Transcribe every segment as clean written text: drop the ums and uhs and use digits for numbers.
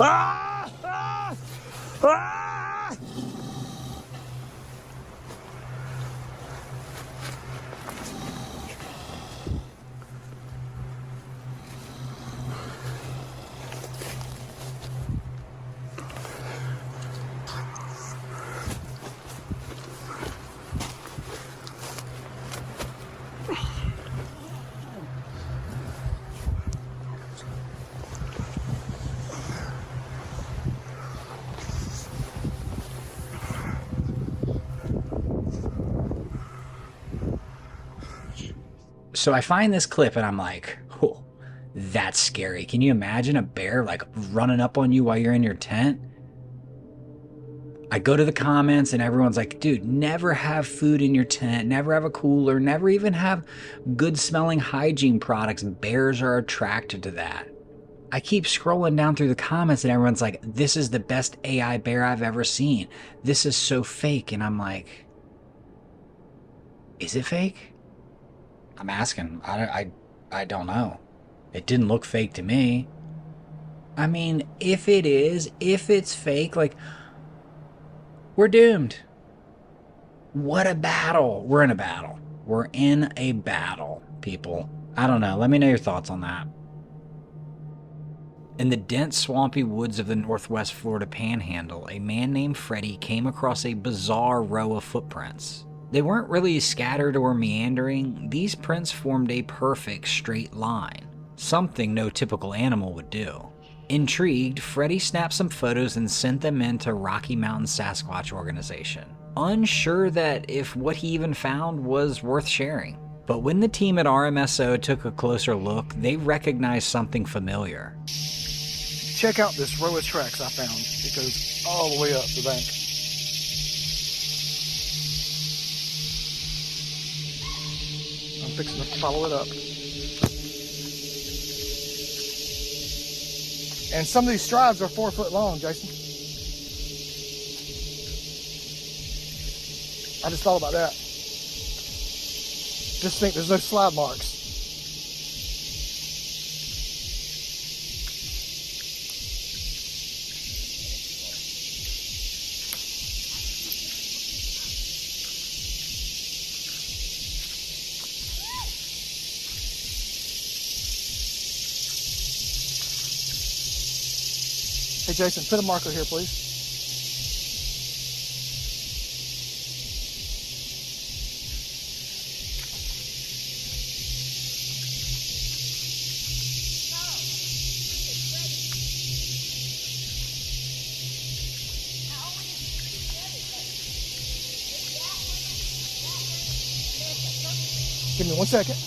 Ah! Ah! Ah! So I find this clip and I'm like, oh, that's scary. Can you imagine a bear like running up on you while you're in your tent? I go to the comments and everyone's like, dude, never have food in your tent, never have a cooler, never even have good smelling hygiene products. Bears are attracted to that. I keep scrolling down through the comments and everyone's like, this is the best AI bear I've ever seen. This is so fake. And I'm like, is it fake? I'm asking. I don't know. It didn't look fake to me. I mean, if it is, if it's fake, like, we're doomed. What a battle. We're in a battle. We're in a battle, people. I don't know. Let me know your thoughts on that. In the dense, swampy woods of the northwest Florida panhandle, a man named Freddie came across a bizarre row of footprints. They weren't really scattered or meandering. These prints formed a perfect straight line, something no typical animal would do. Intrigued, Freddie snapped some photos and sent them in to Rocky Mountain Sasquatch Organization, unsure that if what he even found was worth sharing. But when the team at RMSO took a closer look, they recognized something familiar. Check out this row of tracks I found. It goes all the way up the bank. I'm fixing to follow it up. And some of these strides are 4 foot long, Jason. I just thought about that. Just think there's no slide marks. Hey Jason, put a marker here, please. Give me 1 second.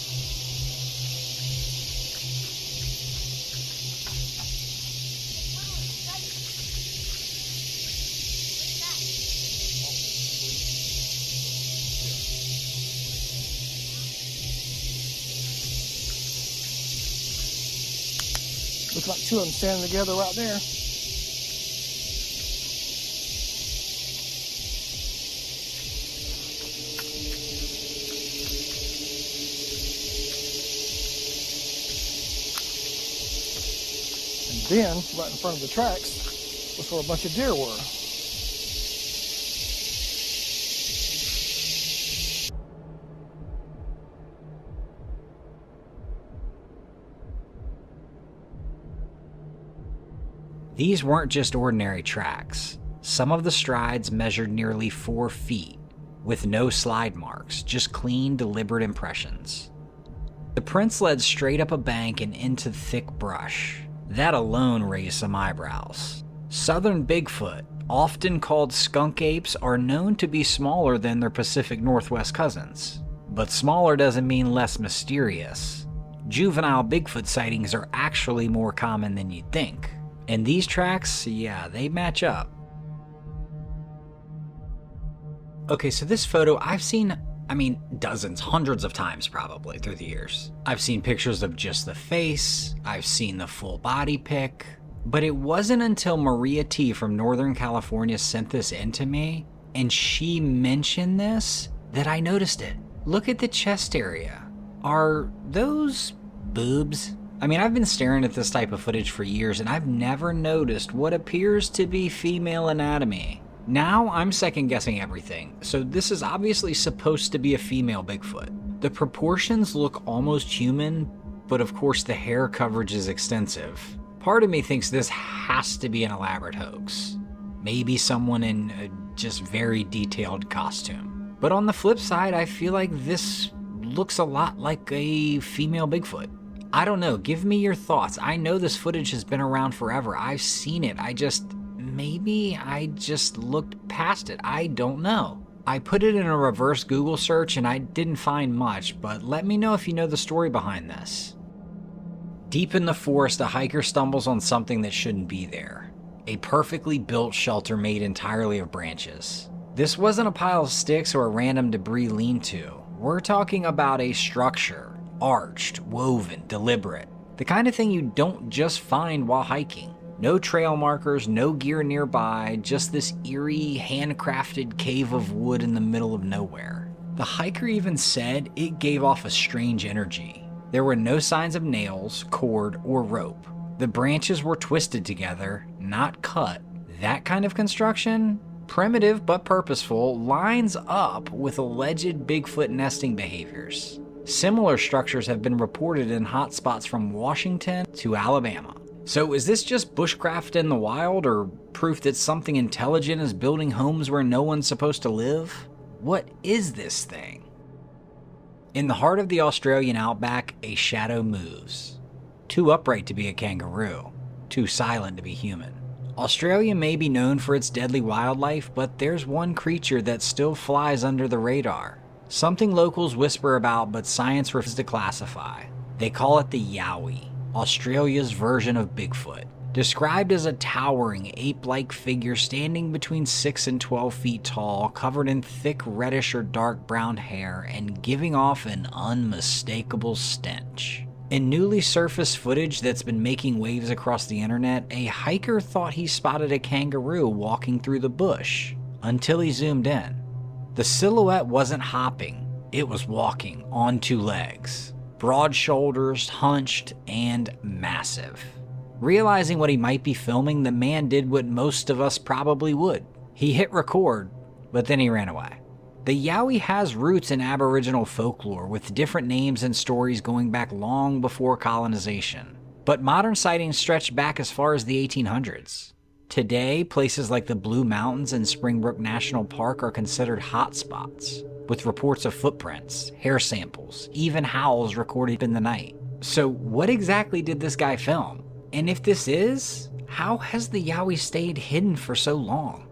Looks like 2 of them standing together right there. And then, right in front of the tracks, was where a bunch of deer were. These weren't just ordinary tracks. Some of the strides measured nearly 4 feet, with no slide marks, just clean, deliberate impressions. The prints led straight up a bank and into thick brush. That alone raised some eyebrows. Southern Bigfoot, often called skunk apes, are known to be smaller than their Pacific Northwest cousins. But smaller doesn't mean less mysterious. Juvenile Bigfoot sightings are actually more common than you'd think. And these tracks, yeah, they match up. Okay, so this photo, I've seen I mean, dozens, hundreds of times probably through the years. I've seen pictures of just the face, I've seen the full body pic, but it wasn't until Maria T from Northern California sent this in to me, and she mentioned this, that I noticed it. Look at the chest area. Are those boobs? I mean, I've been staring at this type of footage for years, and I've never noticed what appears to be female anatomy. Now I'm second guessing everything, so this is obviously supposed to be a female Bigfoot. The proportions look almost human, but of course the hair coverage is extensive. Part of me thinks this has to be an elaborate hoax. Maybe someone in a just very detailed costume. But on the flip side, I feel like this looks a lot like a female Bigfoot. I don't know, give me your thoughts. I know this footage has been around forever. I've seen it. Maybe I just looked past it. I don't know. I put it in a reverse Google search and I didn't find much, but let me know if you know the story behind this. Deep in the forest, a hiker stumbles on something that shouldn't be there. A perfectly built shelter made entirely of branches. This wasn't a pile of sticks or a random debris lean-to. We're talking about a structure, arched, woven, deliberate. The kind of thing you don't just find while hiking. No trail markers, no gear nearby, just this eerie, handcrafted cave of wood in the middle of nowhere. The hiker even said it gave off a strange energy. There were no signs of nails, cord, or rope. The branches were twisted together, not cut. That kind of construction, primitive but purposeful, lines up with alleged Bigfoot nesting behaviors. Similar structures have been reported in hotspots from Washington to Alabama. So is this just bushcraft in the wild, or proof that something intelligent is building homes where no one's supposed to live? What is this thing? In the heart of the Australian outback, a shadow moves. Too upright to be a kangaroo, too silent to be human. Australia may be known for its deadly wildlife, but there's one creature that still flies under the radar. Something locals whisper about, but science refuses to classify. They call it the yowie. Australia's version of Bigfoot, described as a towering ape-like figure standing between 6 and 12 feet tall, covered in thick reddish or dark brown hair, and giving off an unmistakable stench. In newly surfaced footage that's been making waves across the internet, a hiker thought he spotted a kangaroo walking through the bush, until he zoomed in. The silhouette wasn't hopping, it was walking on two legs. Broad shoulders, hunched, and massive. Realizing what he might be filming, the man did what most of us probably would. He hit record, but then he ran away. The yowie has roots in Aboriginal folklore, with different names and stories going back long before colonization. But modern sightings stretch back as far as the 1800s. Today, places like the Blue Mountains and Springbrook National Park are considered hotspots, with reports of footprints, hair samples, even howls recorded in the night. So what exactly did this guy film? And if this is, how has the yowie stayed hidden for so long?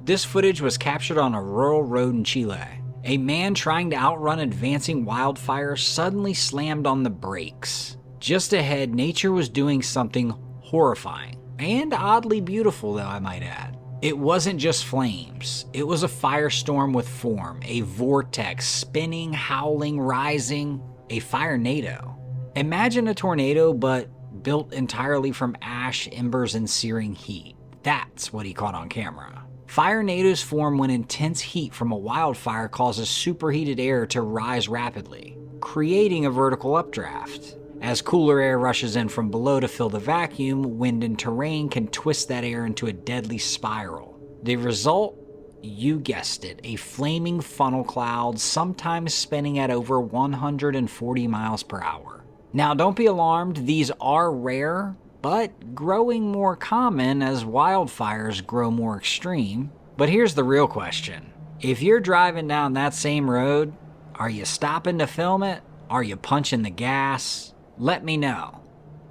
This footage was captured on a rural road in Chile. A man trying to outrun advancing wildfires suddenly slammed on the brakes. Just ahead, nature was doing something horrifying, and oddly beautiful, though I might add. It wasn't just flames. It was a firestorm with form, a vortex, spinning, howling, rising, a firenado. Imagine a tornado, but built entirely from ash, embers, and searing heat. That's what he caught on camera. Firenadoes form when intense heat from a wildfire causes superheated air to rise rapidly, creating a vertical updraft. As cooler air rushes in from below to fill the vacuum, wind and terrain can twist that air into a deadly spiral. The result? You guessed it, a flaming funnel cloud, sometimes spinning at over 140 miles per hour. Now, don't be alarmed, these are rare, but growing more common as wildfires grow more extreme. But here's the real question. If you're driving down that same road, are you stopping to film it? Are you punching the gas? Let me know.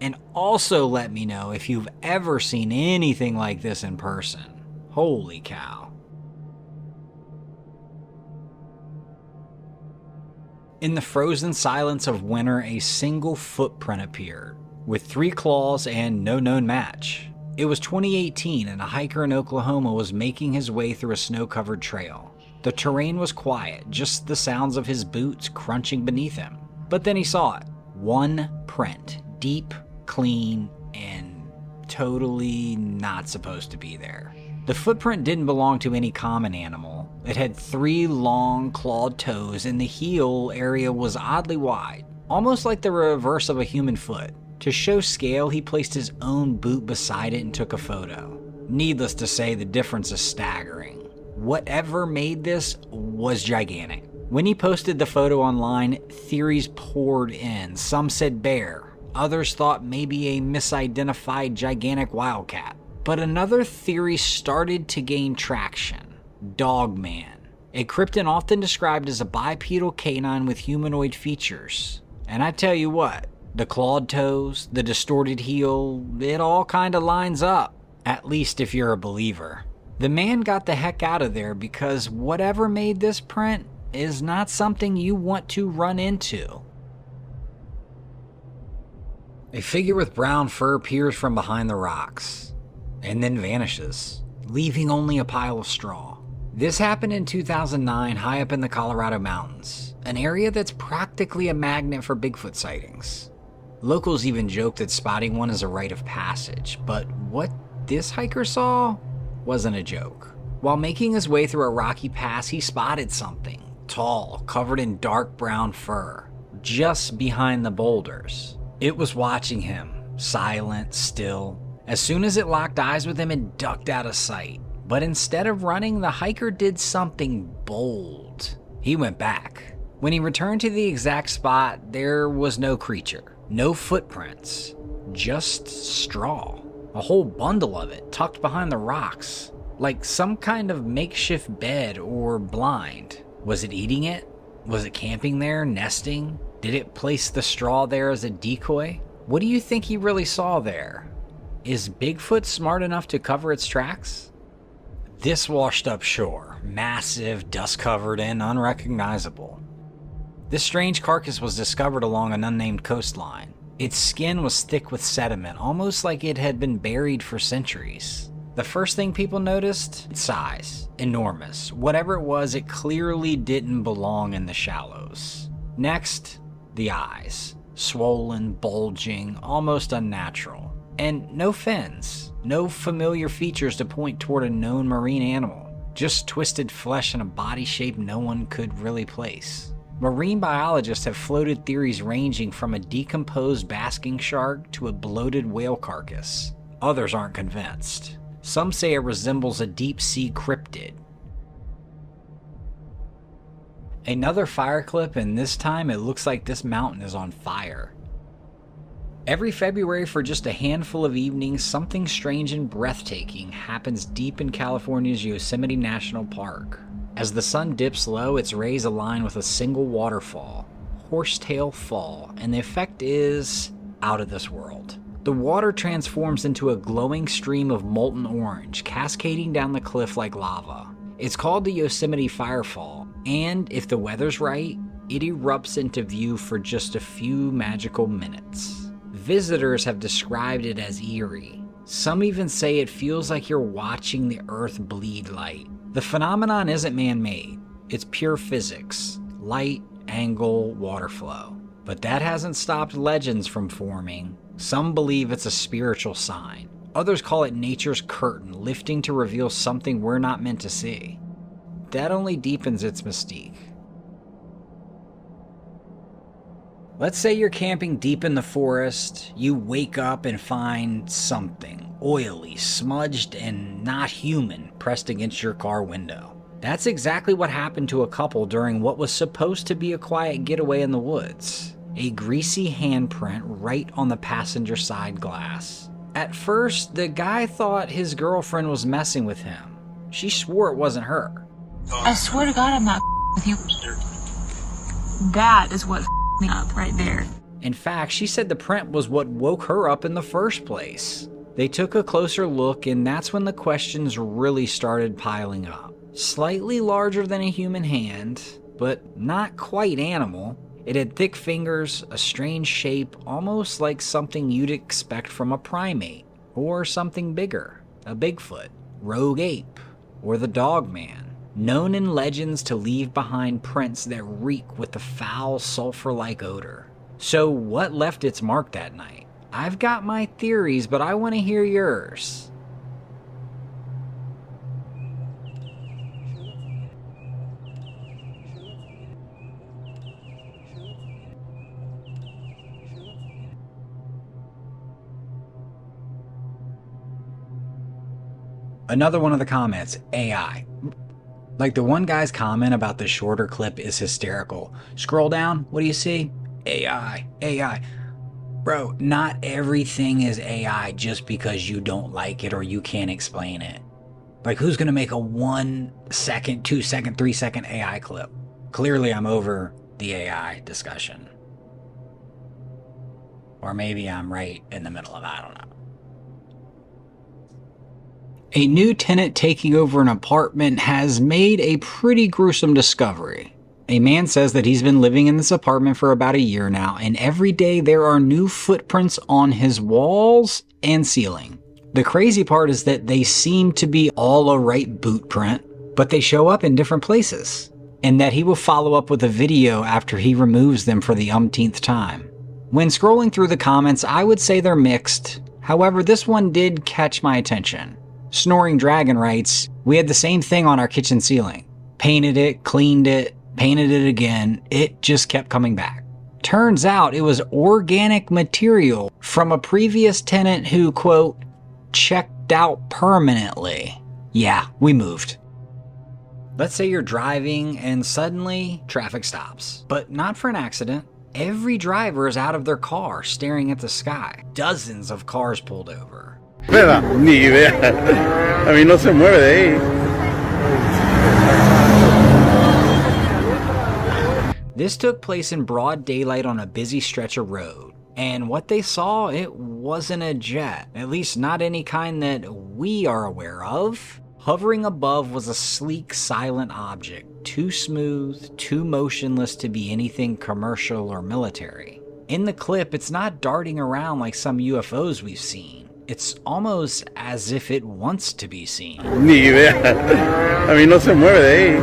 And also let me know if you've ever seen anything like this in person. Holy cow. In the frozen silence of winter, a single footprint appeared, with 3 claws and no known match. It was 2018 and a hiker in Oklahoma was making his way through a snow-covered trail. The terrain was quiet, just the sounds of his boots crunching beneath him. But then he saw it. One print, deep, clean, and totally not supposed to be there. The footprint didn't belong to any common animal. It had 3 long, clawed toes, and the heel area was oddly wide, almost like the reverse of a human foot. To show scale, he placed his own boot beside it and took a photo. Needless to say, the difference is staggering. Whatever made this was gigantic. When he posted the photo online, theories poured in. Some said bear, others thought maybe a misidentified gigantic wildcat. But another theory started to gain traction. Dogman, a cryptid often described as a bipedal canine with humanoid features. And I tell you what, the clawed toes, the distorted heel, it all kinda lines up. At least if you're a believer. The man got the heck out of there because whatever made this print is not something you want to run into. A figure with brown fur peers from behind the rocks, and then vanishes, leaving only a pile of straw. This happened in 2009 high up in the Colorado mountains, an area that's practically a magnet for Bigfoot sightings. Locals even joke that spotting one is a rite of passage, but what this hiker saw wasn't a joke. While making his way through a rocky pass, he spotted something tall, covered in dark brown fur, just behind the boulders. It was watching him, silent, still. As soon as it locked eyes with him, it ducked out of sight. But instead of running, the hiker did something bold. He went back. When he returned to the exact spot, there was no creature, no footprints, just straw. A whole bundle of it tucked behind the rocks, like some kind of makeshift bed or blind. Was it eating it? Was it camping there, nesting? Did it place the straw there as a decoy? What do you think he really saw there? Is Bigfoot smart enough to cover its tracks? This washed up shore, massive, dust-covered, and unrecognizable. This strange carcass was discovered along an unnamed coastline. Its skin was thick with sediment, almost like it had been buried for centuries. The first thing people noticed? Its size. Enormous. Whatever it was, it clearly didn't belong in the shallows. Next, the eyes. Swollen, bulging, almost unnatural. And no fins. No familiar features to point toward a known marine animal. Just twisted flesh and a body shape no one could really place. Marine biologists have floated theories ranging from a decomposed basking shark to a bloated whale carcass. Others aren't convinced. Some say it resembles a deep-sea cryptid. Another fire clip, and this time it looks like this mountain is on fire. Every February for just a handful of evenings, something strange and breathtaking happens deep in California's Yosemite National Park. As the sun dips low, its rays align with a single waterfall, Horsetail Fall, and the effect is out of this world. The water transforms into a glowing stream of molten orange, cascading down the cliff like lava. It's called the Yosemite Firefall, and if the weather's right, it erupts into view for just a few magical minutes. Visitors have described it as eerie. Some even say it feels like you're watching the earth bleed light. The phenomenon isn't man-made. It's pure physics. Light, angle, water flow. But that hasn't stopped legends from forming. Some believe it's a spiritual sign. Others call it nature's curtain, lifting to reveal something we're not meant to see. That only deepens its mystique. Let's say you're camping deep in the forest, you wake up and find something oily, smudged, and not human pressed against your car window. That's exactly what happened to a couple during what was supposed to be a quiet getaway in the woods. A greasy handprint right on the passenger side glass. At first, the guy thought his girlfriend was messing with him. She swore it wasn't her. I swear to God I'm not with you. That is what me up right there. In fact, she said the print was what woke her up in the first place. They took a closer look, and that's when the questions really started piling up. Slightly larger than a human hand, but not quite animal. It had thick fingers, a strange shape, almost like something you'd expect from a primate, or something bigger, a Bigfoot, rogue ape, or the dog man, known in legends to leave behind prints that reek with the foul sulfur-like odor. So what left its mark that night? I've got my theories, but I want to hear yours. Another one of the comments, AI. Like the one guy's comment about the shorter clip is hysterical. Scroll down, what do you see? AI, AI. Bro, not everything is AI just because you don't like it or you can't explain it. Like who's gonna make a 1 second, 2 second, 3 second AI clip? Clearly I'm over the AI discussion. Or maybe I'm right in the middle of it, I don't know. A new tenant taking over an apartment has made a pretty gruesome discovery. A man says that he's been living in this apartment for about a year now, and every day there are new footprints on his walls and ceiling. The crazy part is that they seem to be all a right boot print, but they show up in different places, and that he will follow up with a video after he removes them for the umpteenth time. When scrolling through the comments, I would say they're mixed. However, this one did catch my attention. Snoring Dragon writes, "We had the same thing on our kitchen ceiling. Painted it, cleaned it, painted it again. It just kept coming back. Turns out it was organic material from a previous tenant who, quote, checked out permanently. Yeah, we moved." Let's say you're driving and suddenly traffic stops, but not for an accident. Every driver is out of their car staring at the sky. Dozens of cars pulled over. Espera, ni idea. A mí no se mueve de ahí. This took place in broad daylight on a busy stretch of road. And what they saw, it wasn't a jet. At least not any kind that we are aware of. Hovering above was a sleek, silent object. Too smooth, too motionless to be anything commercial or military. In the clip, it's not darting around like some UFOs we've seen. It's almost as if it wants to be seen. Ni idea. A mí no se mueve de ahí.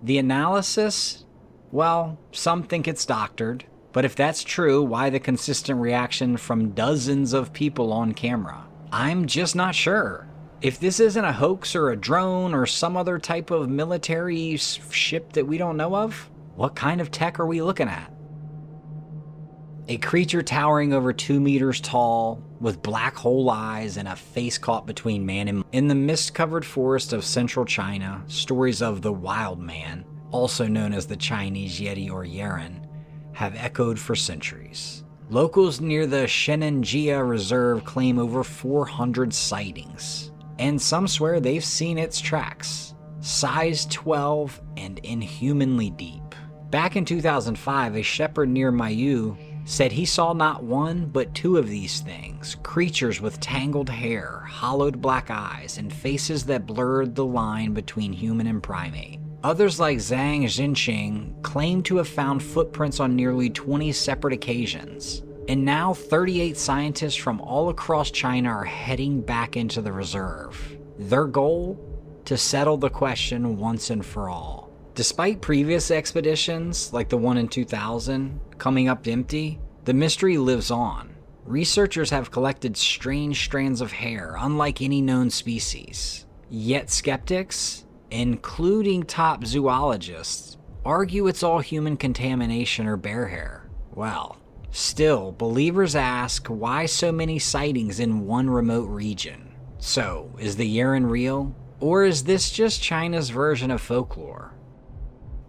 The analysis? Well, some think it's doctored. But if that's true, why the consistent reaction from dozens of people on camera? I'm just not sure. If this isn't a hoax or a drone or some other type of military ship that we don't know of, what kind of tech are we looking at? A creature towering over 2 meters tall, with black hole eyes and a face caught between man and... In the mist-covered forest of central China, stories of the wild man, also known as the Chinese Yeti or Yeren, have echoed for centuries. Locals near the Shenanjia Reserve claim over 400 sightings, and some swear they've seen its tracks. Size 12 and inhumanly deep. Back in 2005, a shepherd near Mayu said he saw not one but 2 of these things, creatures with tangled hair, hollowed black eyes, and faces that blurred the line between human and primate. Others like Zhang Jinxing claim to have found footprints on nearly 20 separate occasions. And now 38 scientists from all across China are heading back into the reserve. Their goal? To settle the question once and for all. Despite previous expeditions, like the one in 2000, coming up empty, the mystery lives on. Researchers have collected strange strands of hair, unlike any known species. Yet skeptics, including top zoologists, argue it's all human contamination or bear hair. Well, still, believers ask why so many sightings in one remote region. So, is the Yeren real? Or is this just China's version of folklore?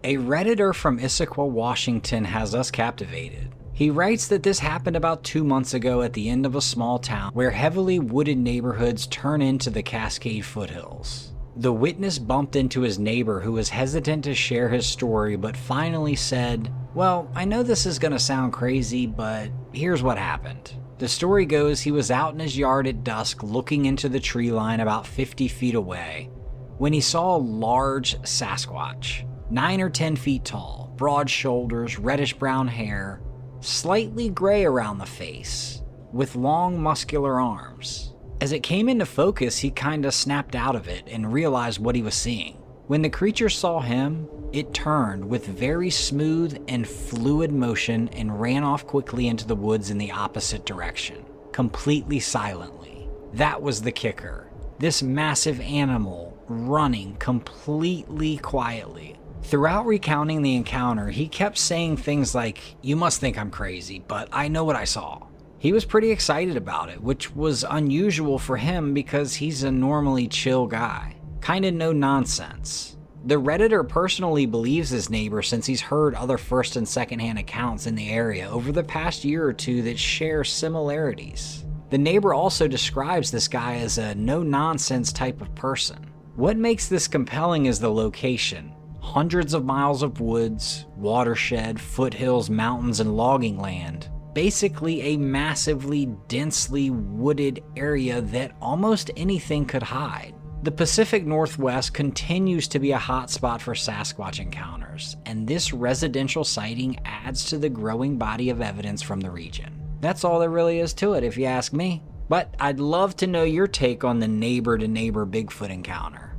A Redditor from Issaquah, Washington has us captivated. He writes that this happened about 2 months ago at the end of a small town where heavily wooded neighborhoods turn into the Cascade foothills. The witness bumped into his neighbor who was hesitant to share his story but finally said, "Well, I know this is going to sound crazy, but here's what happened." The story goes he was out in his yard at dusk looking into the tree line about 50 feet away when he saw a large Sasquatch, 9 or 10 feet tall, broad shoulders, reddish-brown hair, slightly gray around the face, with long muscular arms. As it came into focus, he kinda snapped out of it and realized what he was seeing. When the creature saw him, it turned with very smooth and fluid motion and ran off quickly into the woods in the opposite direction, completely silently. That was the kicker. This massive animal running completely quietly. Throughout recounting the encounter, he kept saying things like, "You must think I'm crazy, but I know what I saw." He was pretty excited about it, which was unusual for him because he's a normally chill guy. Kinda no nonsense. The Redditor personally believes his neighbor since he's heard other first and second-hand accounts in the area over the past year or two that share similarities. The neighbor also describes this guy as a no-nonsense type of person. What makes this compelling is the location. Hundreds of miles of woods, watershed, foothills, mountains, and logging land. Basically a massively densely wooded area that almost anything could hide. The Pacific Northwest continues to be a hotspot for Sasquatch encounters, and this residential sighting adds to the growing body of evidence from the region. That's all there really is to it if you ask me. But I'd love to know your take on the neighbor-to-neighbor Bigfoot encounter.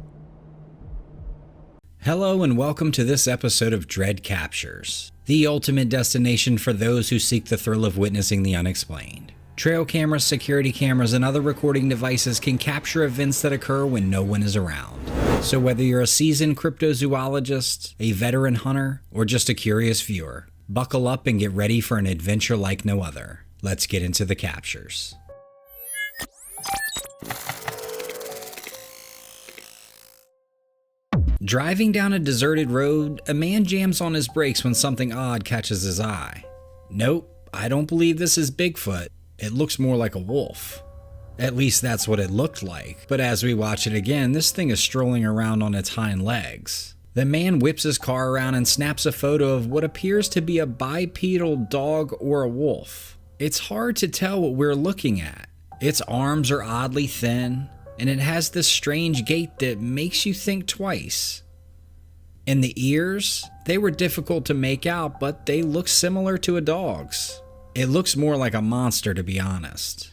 Hello and welcome to this episode of Dread Captures, the ultimate destination for those who seek the thrill of witnessing the unexplained. Trail cameras, security cameras, and other recording devices can capture events that occur when no one is around. So whether you're a seasoned cryptozoologist, a veteran hunter, or just a curious viewer, buckle up and get ready for an adventure like no other. Let's get into the captures. Driving down a deserted road, a man jams on his brakes when something odd catches his eye. Nope, I don't believe this is Bigfoot. It looks more like a wolf. At least that's what it looked like, but as we watch it again, this thing is strolling around on its hind legs. The man whips his car around and snaps a photo of what appears to be a bipedal dog or a wolf. It's hard to tell what we're looking at. Its arms are oddly thin, and it has this strange gait that makes you think twice. And the ears, they were difficult to make out, but they look similar to a dog's. It looks more like a monster, to be honest.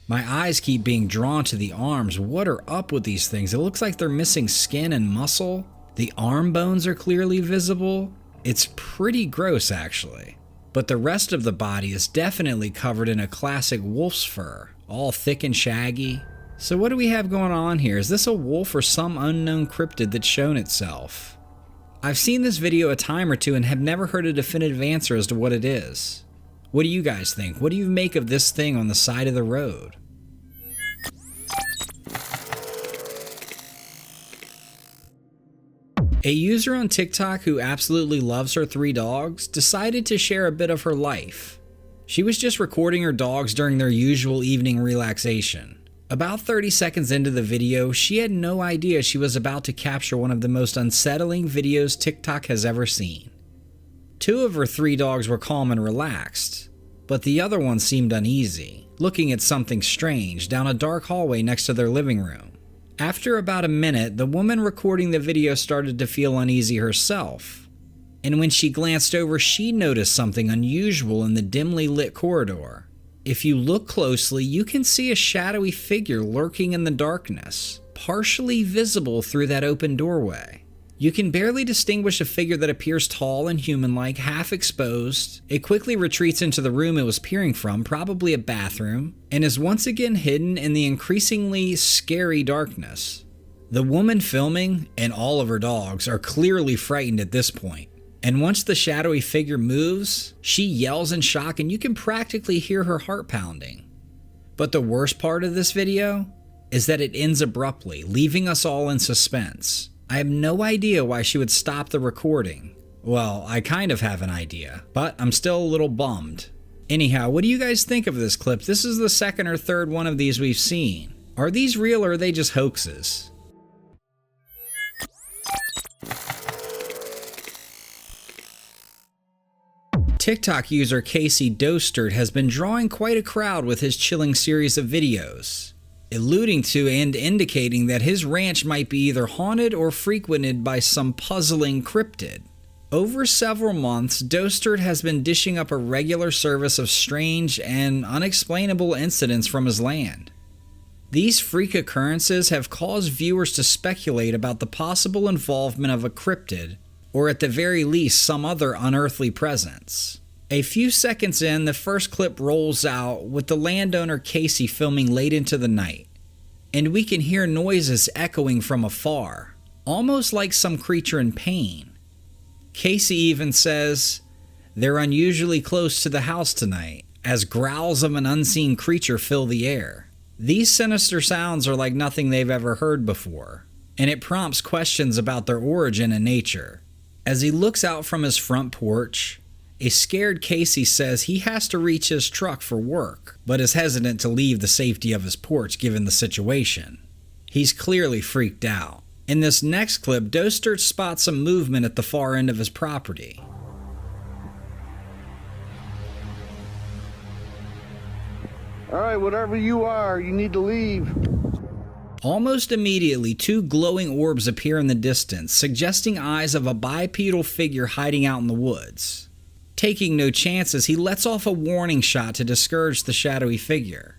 My eyes keep being drawn to the arms. What are up with these things? It looks like they're missing skin and muscle. The arm bones are clearly visible. It's pretty gross, actually. But the rest of the body is definitely covered in a classic wolf's fur, all thick and shaggy. So what do we have going on here? Is this a wolf or some unknown cryptid that's shown itself? I've seen this video a time or two and have never heard a definitive answer as to what it is. What do you guys think? What do you make of this thing on the side of the road? A user on TikTok who absolutely loves her 3 dogs decided to share a bit of her life. She was just recording her dogs during their usual evening relaxation. About 30 seconds into the video, she had no idea she was about to capture one of the most unsettling videos TikTok has ever seen. 2 of her 3 dogs were calm and relaxed, but the other one seemed uneasy, looking at something strange down a dark hallway next to their living room. After about a minute, the woman recording the video started to feel uneasy herself, and when she glanced over, she noticed something unusual in the dimly lit corridor. If you look closely, you can see a shadowy figure lurking in the darkness, partially visible through that open doorway. You can barely distinguish a figure that appears tall and human-like, half exposed. It quickly retreats into the room it was peering from, probably a bathroom, and is once again hidden in the increasingly scary darkness. The woman filming and all of her dogs are clearly frightened at this point. And once the shadowy figure moves, she yells in shock and you can practically hear her heart pounding. But the worst part of this video is that it ends abruptly, leaving us all in suspense. I have no idea why she would stop the recording. Well, I kind of have an idea, but I'm still a little bummed. Anyhow, what do you guys think of this clip? This is the second or third one of these we've seen. Are these real or are they just hoaxes? TikTok user Casey Dostert has been drawing quite a crowd with his chilling series of videos. alluding to and indicating that his ranch might be either haunted or frequented by some puzzling cryptid. Over several months, Dostert has been dishing up a regular service of strange and unexplainable incidents from his land. These freak occurrences have caused viewers to speculate about the possible involvement of a cryptid, or at the very least some other unearthly presence. A few seconds in, the first clip rolls out with the landowner Casey filming late into the night, and we can hear noises echoing from afar, almost like some creature in pain. Casey even says, "They're unusually close to the house tonight," as growls of an unseen creature fill the air. These sinister sounds are like nothing they've ever heard before, and it prompts questions about their origin and nature. As he looks out from his front porch, a scared Casey says he has to reach his truck for work, but is hesitant to leave the safety of his porch given the situation. He's clearly freaked out. In this next clip, Dostert spots some movement at the far end of his property. All right, whatever you are, you need to leave. Almost immediately, two glowing orbs appear in the distance, suggesting eyes of a bipedal figure hiding out in the woods. Taking no chances, he lets off a warning shot to discourage the shadowy figure.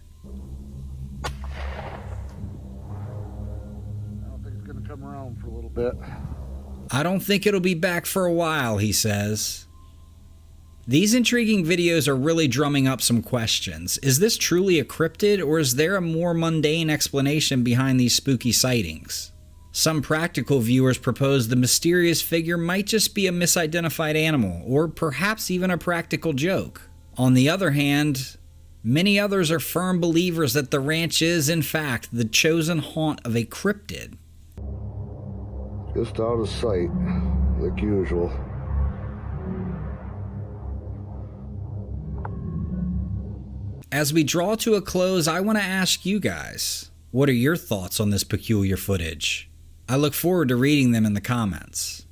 Bit. "I don't think it'll be back for a while," he says. These intriguing videos are really drumming up some questions. Is this truly a cryptid, or is there a more mundane explanation behind these spooky sightings? Some practical viewers propose the mysterious figure might just be a misidentified animal, or perhaps even a practical joke. On the other hand, many others are firm believers that the ranch is, in fact, the chosen haunt of a cryptid. Just out of sight, like usual. As we draw to a close, I want to ask you guys, what are your thoughts on this peculiar footage? I look forward to reading them in the comments.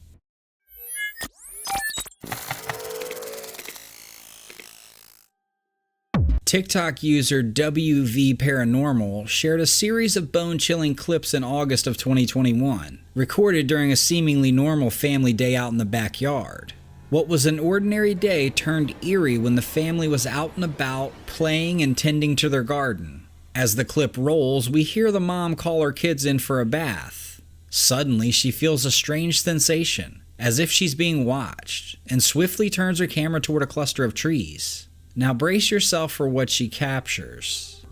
TikTok user WV Paranormal shared a series of bone-chilling clips in August of 2021, recorded during a seemingly normal family day out in the backyard. What was an ordinary day turned eerie when the family was out and about, playing and tending to their garden. As the clip rolls, we hear the mom call her kids in for a bath. Suddenly, she feels a strange sensation, as if she's being watched, and swiftly turns her camera toward a cluster of trees. Now brace yourself for what she captures.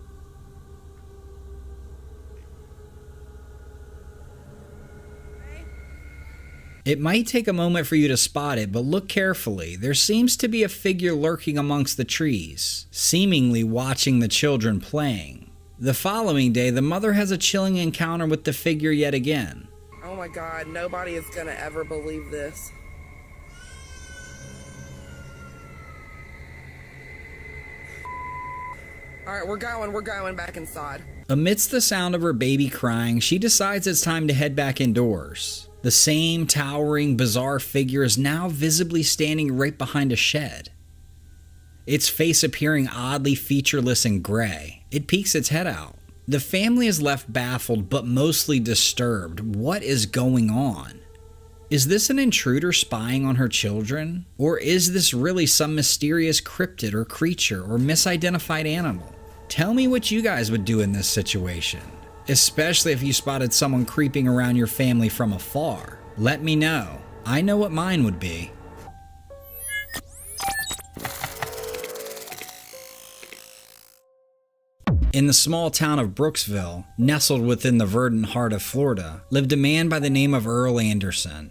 It might take a moment for you to spot it, but look carefully. There seems to be a figure lurking amongst the trees, seemingly watching the children playing. The following day, the mother has a chilling encounter with the figure yet again. Oh my God, nobody is gonna ever believe this. Alright, we're going back inside. Amidst the sound of her baby crying, she decides it's time to head back indoors. The same towering, bizarre figure is now visibly standing right behind a shed. Its face appearing oddly featureless and gray. It peeks its head out. The family is left baffled but mostly disturbed. What is going on? Is this an intruder spying on her children? Or is this really some mysterious cryptid or creature or misidentified animal? Tell me what you guys would do in this situation, especially if you spotted someone creeping around your family from afar. Let me know. I know what mine would be. In the small town of Brooksville, nestled within the verdant heart of Florida, lived a man by the name of Earl Anderson.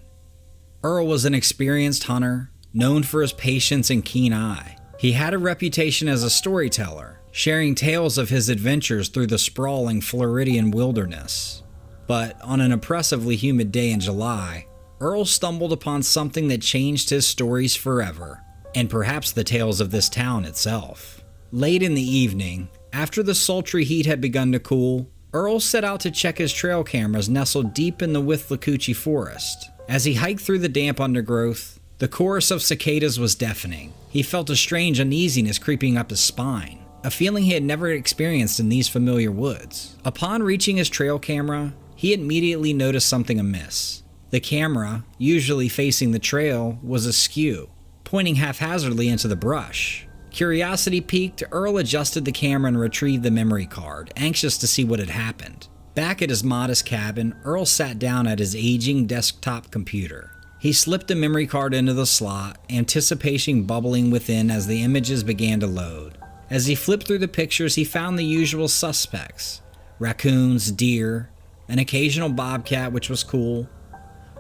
Earl was an experienced hunter, known for his patience and keen eye. He had a reputation as a storyteller, sharing tales of his adventures through the sprawling Floridian wilderness. But on an oppressively humid day in July, Earl stumbled upon something that changed his stories forever, and perhaps the tales of this town itself. Late in the evening, after the sultry heat had begun to cool, Earl set out to check his trail cameras nestled deep in the Withlacoochee forest. As he hiked through the damp undergrowth, the chorus of cicadas was deafening. He felt a strange uneasiness creeping up his spine. a feeling he had never experienced in these familiar woods. Upon reaching his trail camera, he immediately noticed something amiss. The camera, usually facing the trail, was askew, pointing haphazardly into the brush. Curiosity piqued, Earl adjusted the camera and retrieved the memory card, anxious to see what had happened. Back at his modest cabin, Earl sat down at his aging desktop computer. He slipped the memory card into the slot, anticipation bubbling within as the images began to load. As he flipped through the pictures, he found the usual suspects: raccoons, deer, an occasional bobcat, which was cool.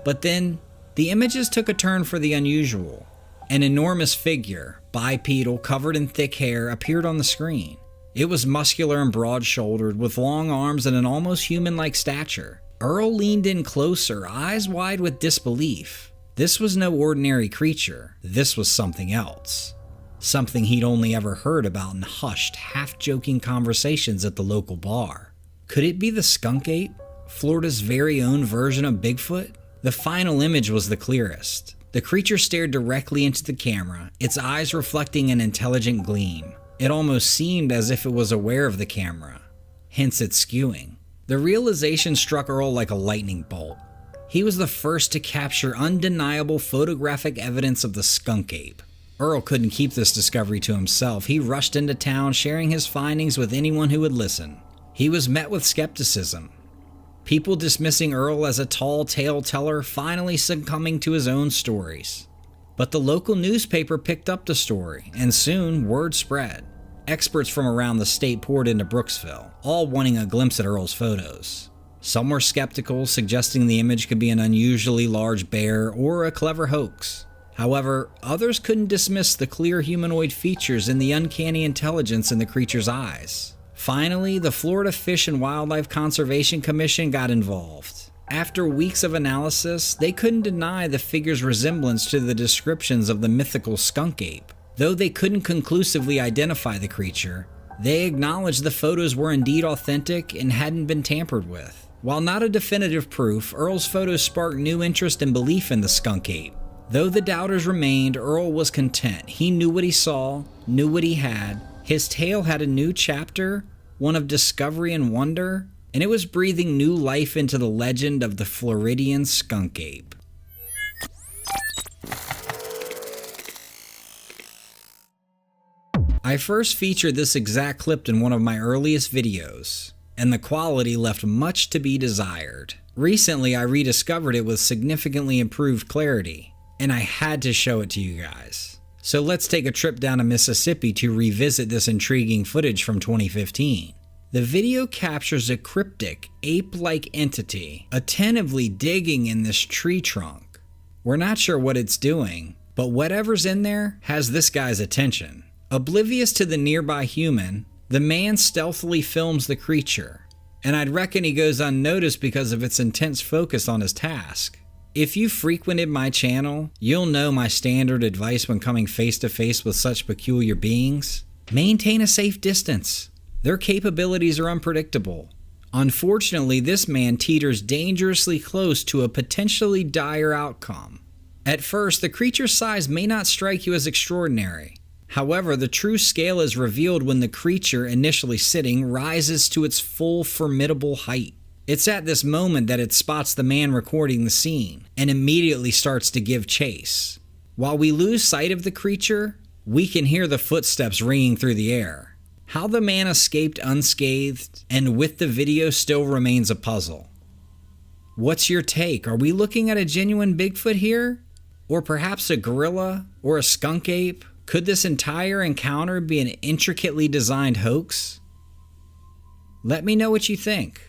But then, the images took a turn for the unusual. An enormous figure, bipedal, covered in thick hair, appeared on the screen. It was muscular and broad-shouldered, with long arms and an almost human-like stature. Earl leaned in closer, eyes wide with disbelief. This was no ordinary creature. This was something else. Something he'd only ever heard about in hushed, half-joking conversations at the local bar. Could it be the skunk ape? Florida's very own version of Bigfoot? The final image was the clearest. The creature stared directly into the camera, its eyes reflecting an intelligent gleam. It almost seemed as if it was aware of the camera, hence its skewing. The realization struck Earl like a lightning bolt. He was the first to capture undeniable photographic evidence of the skunk ape. Earl couldn't keep this discovery to himself. He rushed into town, sharing his findings with anyone who would listen. He was met with skepticism. People dismissing Earl as a tall tale teller, finally succumbing to his own stories. But the local newspaper picked up the story, and soon word spread. Experts from around the state poured into Brooksville, all wanting a glimpse at Earl's photos. Some were skeptical, suggesting the image could be an unusually large bear or a clever hoax. However, others couldn't dismiss the clear humanoid features and the uncanny intelligence in the creature's eyes. Finally, the Florida Fish and Wildlife Conservation Commission got involved. After weeks of analysis, they couldn't deny the figure's resemblance to the descriptions of the mythical skunk ape. Though they couldn't conclusively identify the creature, they acknowledged the photos were indeed authentic and hadn't been tampered with. While not a definitive proof, Earl's photos sparked new interest and belief in the skunk ape. Though the doubters remained, Earl was content. He knew what he saw, knew what he had. His tale had a new chapter, one of discovery and wonder, and it was breathing new life into the legend of the Floridian skunk ape. I first featured this exact clip in one of my earliest videos, and the quality left much to be desired. Recently, I rediscovered it with significantly improved clarity, and I had to show it to you guys. So let's take a trip down to Mississippi to revisit this intriguing footage from 2015. The video captures a cryptic, ape-like entity attentively digging in this tree trunk. We're not sure what it's doing, but whatever's in there has this guy's attention. Oblivious to the nearby human, the man stealthily films the creature, and I'd reckon he goes unnoticed because of its intense focus on his task. If you frequented my channel, you'll know my standard advice when coming face to face with such peculiar beings. Maintain a safe distance. Their capabilities are unpredictable. Unfortunately, this man teeters dangerously close to a potentially dire outcome. At first, the creature's size may not strike you as extraordinary. However, the true scale is revealed when the creature, initially sitting, rises to its full formidable height. It's at this moment that it spots the man recording the scene, and immediately starts to give chase. While we lose sight of the creature, we can hear the footsteps ringing through the air. How the man escaped unscathed, and with the video, still remains a puzzle. What's your take? Are we looking at a genuine Bigfoot here? Or perhaps a gorilla? Or a skunk ape? Could this entire encounter be an intricately designed hoax? Let me know what you think.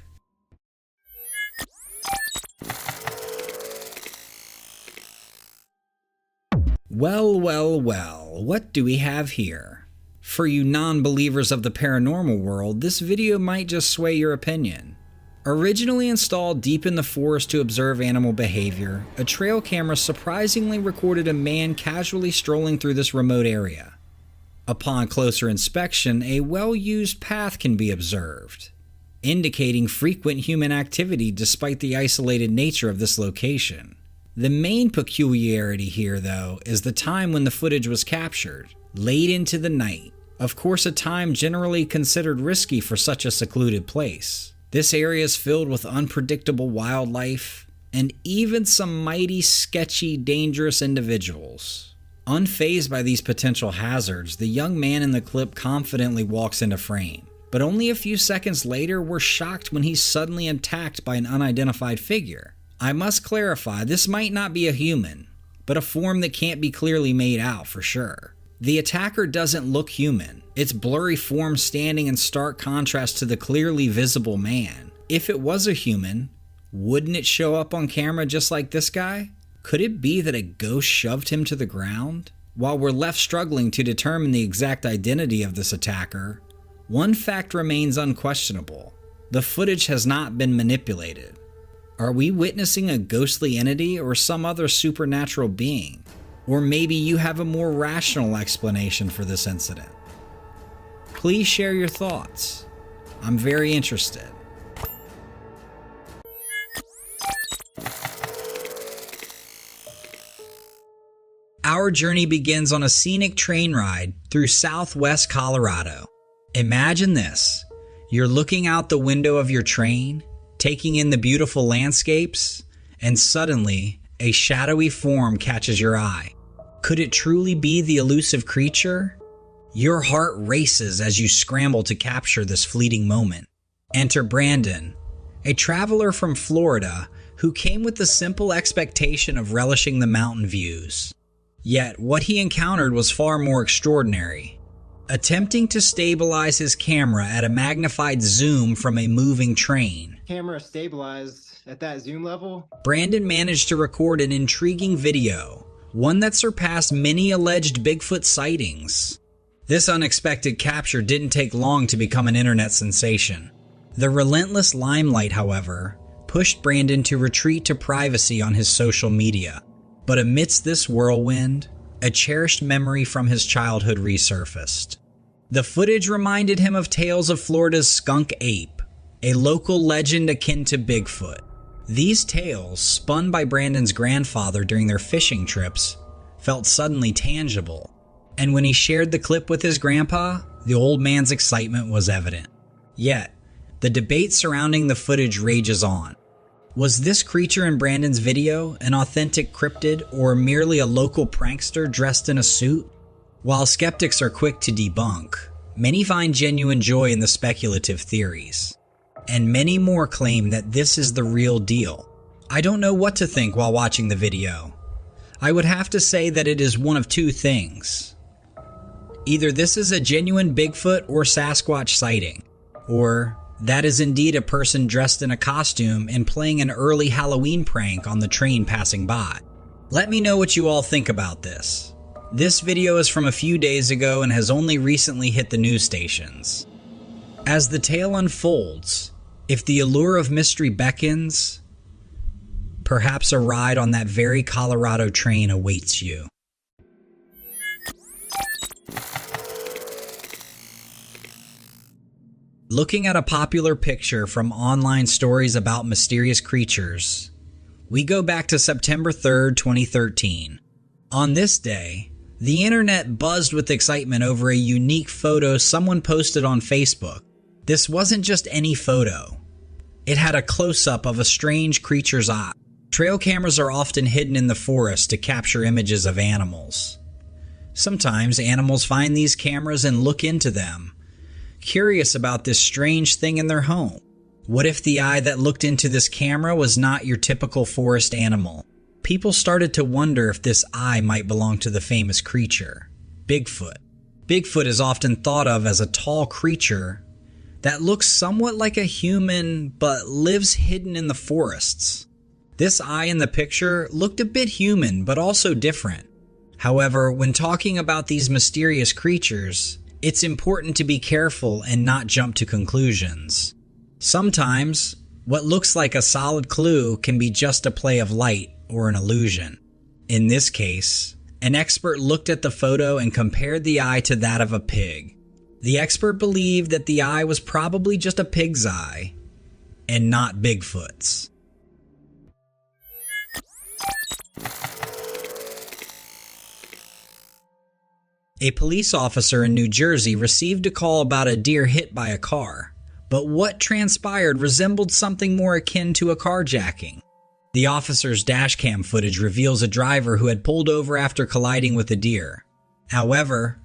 Well, what do we have here? For you non-believers of the paranormal world, this video might just sway your opinion. Originally installed deep in the forest to observe animal behavior, a trail camera surprisingly recorded a man casually strolling through this remote area. Upon closer inspection, a well-used path can be observed, indicating frequent human activity despite the isolated nature of this location. The main peculiarity here, though, is the time when the footage was captured, late into the night, Of course, a time generally considered risky for such a secluded place. This area is filled with unpredictable wildlife and even some mighty sketchy, dangerous individuals. Unfazed by these potential hazards, the young man in the clip confidently walks into frame. But only a few seconds later, we're shocked when he's suddenly attacked by an unidentified figure. I must clarify, this might not be a human, but a form that can't be clearly made out for sure. The attacker doesn't look human. Its blurry form standing in stark contrast to the clearly visible man. If it was a human, wouldn't it show up on camera just like this guy? Could it be that a ghost shoved him to the ground? While we're left struggling to determine the exact identity of this attacker, one fact remains unquestionable. The footage has not been manipulated. Are we witnessing a ghostly entity or some other supernatural being? Or maybe you have a more rational explanation for this incident. Please share your thoughts. I'm very interested. Our journey begins on a scenic train ride through southwest Colorado. Imagine this. You're looking out the window of your train, taking in the beautiful landscapes, and suddenly a shadowy form catches your eye. Could it truly be the elusive creature? Your heart races as you scramble to capture this fleeting moment. Enter Brandon, a traveler from Florida who came with the simple expectation of relishing the mountain views. Yet what he encountered was far more extraordinary. Attempting to stabilize his camera at a magnified zoom from a moving train, camera stabilized at that zoom level, Brandon managed to record an intriguing video, one that surpassed many alleged Bigfoot sightings. This unexpected capture didn't take long to become an internet sensation. The relentless limelight, however, pushed Brandon to retreat to privacy on his social media. But amidst this whirlwind, a cherished memory from his childhood resurfaced. The footage reminded him of tales of Florida's skunk ape, a local legend akin to Bigfoot. These tales, spun by Brandon's grandfather during their fishing trips, felt suddenly tangible. And when he shared the clip with his grandpa, the old man's excitement was evident. Yet, the debate surrounding the footage rages on. Was this creature in Brandon's video an authentic cryptid or merely a local prankster dressed in a suit? While skeptics are quick to debunk, many find genuine joy in the speculative theories. And many more claim that this is the real deal. I don't know what to think while watching the video. I would have to say that it is one of two things. Either this is a genuine Bigfoot or Sasquatch sighting, or that is indeed a person dressed in a costume and playing an early Halloween prank on the train passing by. Let me know what you all think about this. This video is from a few days ago and has only recently hit the news stations. As the tale unfolds, if the allure of mystery beckons, perhaps a ride on that very Colorado train awaits you. Looking at a popular picture from online stories about mysterious creatures, we go back to September 3rd, 2013. On this day, the internet buzzed with excitement over a unique photo someone posted on Facebook. This wasn't just any photo. It had a close-up of a strange creature's eye. Trail cameras are often hidden in the forest to capture images of animals. Sometimes animals find these cameras and look into them, curious about this strange thing in their home. What if the eye that looked into this camera was not your typical forest animal? People started to wonder if this eye might belong to the famous creature, Bigfoot. Bigfoot is often thought of as a tall creature that looks somewhat like a human but lives hidden in the forests. This eye in the picture looked a bit human but also different. However, when talking about these mysterious creatures, it's important to be careful and not jump to conclusions. Sometimes, what looks like a solid clue can be just a play of light or an illusion. In this case, an expert looked at the photo and compared the eye to that of a pig. The expert believed that the eye was probably just a pig's eye and not Bigfoot's. A police officer in New Jersey received a call about a deer hit by a car, but what transpired resembled something more akin to a carjacking. The officer's dashcam footage reveals a driver who had pulled over after colliding with a deer. However,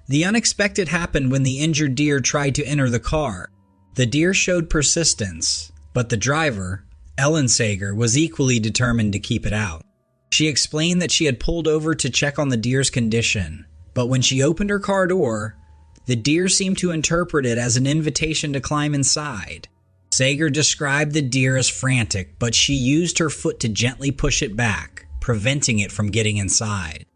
the unexpected happened when the injured deer tried to enter the car. The deer showed persistence, but the driver, Ellen Sager, was equally determined to keep it out. She explained that she had pulled over to check on the deer's condition, but when she opened her car door, the deer seemed to interpret it as an invitation to climb inside. Sager described the deer as frantic, but she used her foot to gently push it back, preventing it from getting inside.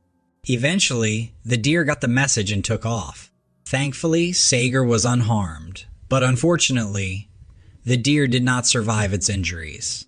Eventually, the deer got the message and took off. Thankfully, Sager was unharmed, but unfortunately, the deer did not survive its injuries.